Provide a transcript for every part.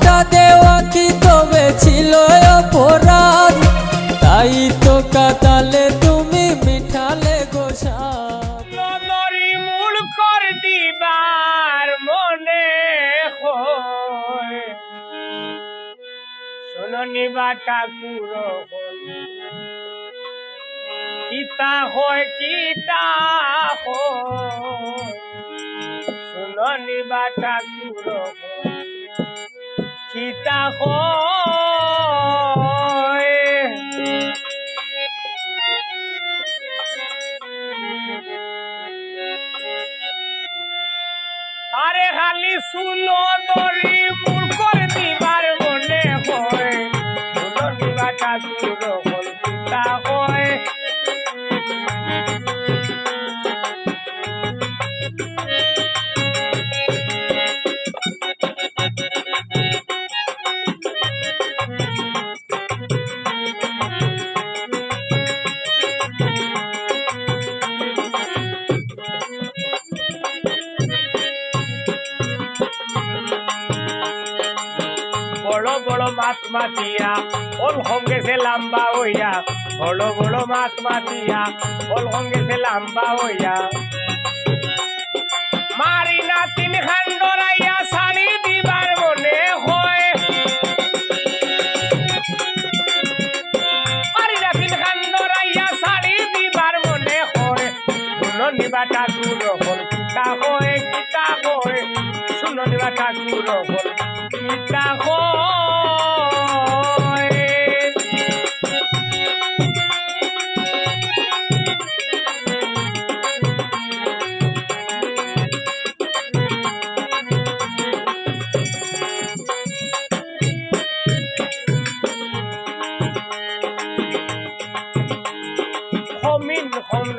ভালোবাসা দেওয়া কি তবে ছিল অপরাধ? তাই তো কাতালে তুমি মিঠালে গোসাদ। নদরি মূল কর দিবার মনে হয় শুননি বা ঠাকুর কিতা হয় শুননি বা ঠাকুর কিতা হয়। আরে খালি শুনো দরি মূল করে দিবার মনে হয় শুননি বা ঠাকুর কিতা হয়। বড় বড় মাছ মাতিয়া ওল হঙ্গেছে লম্বা হইয়া, বড় বড় মাছ মাতিয়া ওল হঙ্গেছে লম্বা হইয়া। মারি না তিন খান্ডরাইয়া শাড়ি দিবার মনে হয়, মারি না তিন খান্ডরাইয়া শাড়ি দিবার মনে হয়। শুননি বা ঠাকুর হল কিতা হয় শুননি বা ঠাকুর হল কিতা হয়।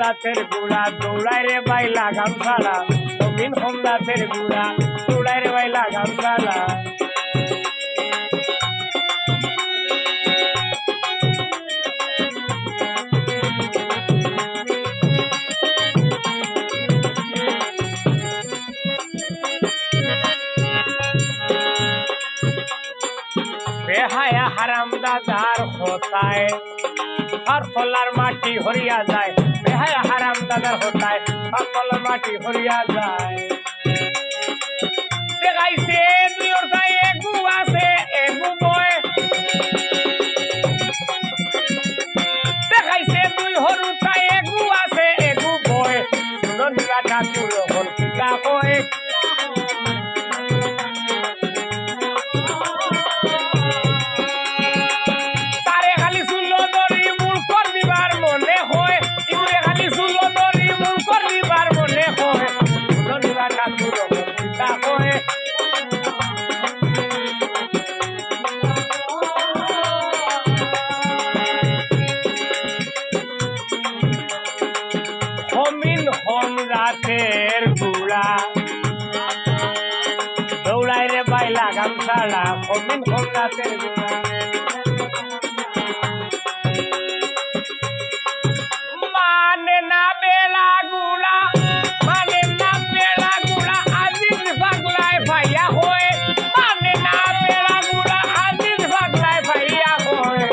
রাতের গুড়া দৌড়াই রে বাইলা গামছাড়া, জমিন হোম রাতের গুড়া দৌড়াই রে বাইলা গামছাড়া। বেহায়া হারাম দাদার হতায় আর ফলার মাটি হরিয়া যায়, বেহায়া হারাম দাদার হতায় আর ফলার মাটি হরিয়া যায়। দেখাইছে দুই অর্থায় এগু আছে এগু বয়, দেখাইছে দুই হরুতায় এগু আছে এগু বয়। শুননি বা ঠাকুর হল কিতা কয় রাতের গুড়া দৌড়াই রে বাইলা গামছাড়া, হমিন হোম রাতের গুড়া। মানে না বেলা গুড়া, মানে না বেলা গুড়া আজিজ পাগলায় ভাইয়া হয়, মানে না বেলা গুড়া আজিজ পাগলায় ভাইয়া হয়।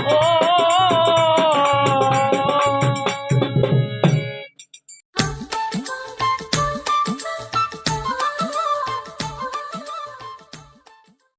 Oh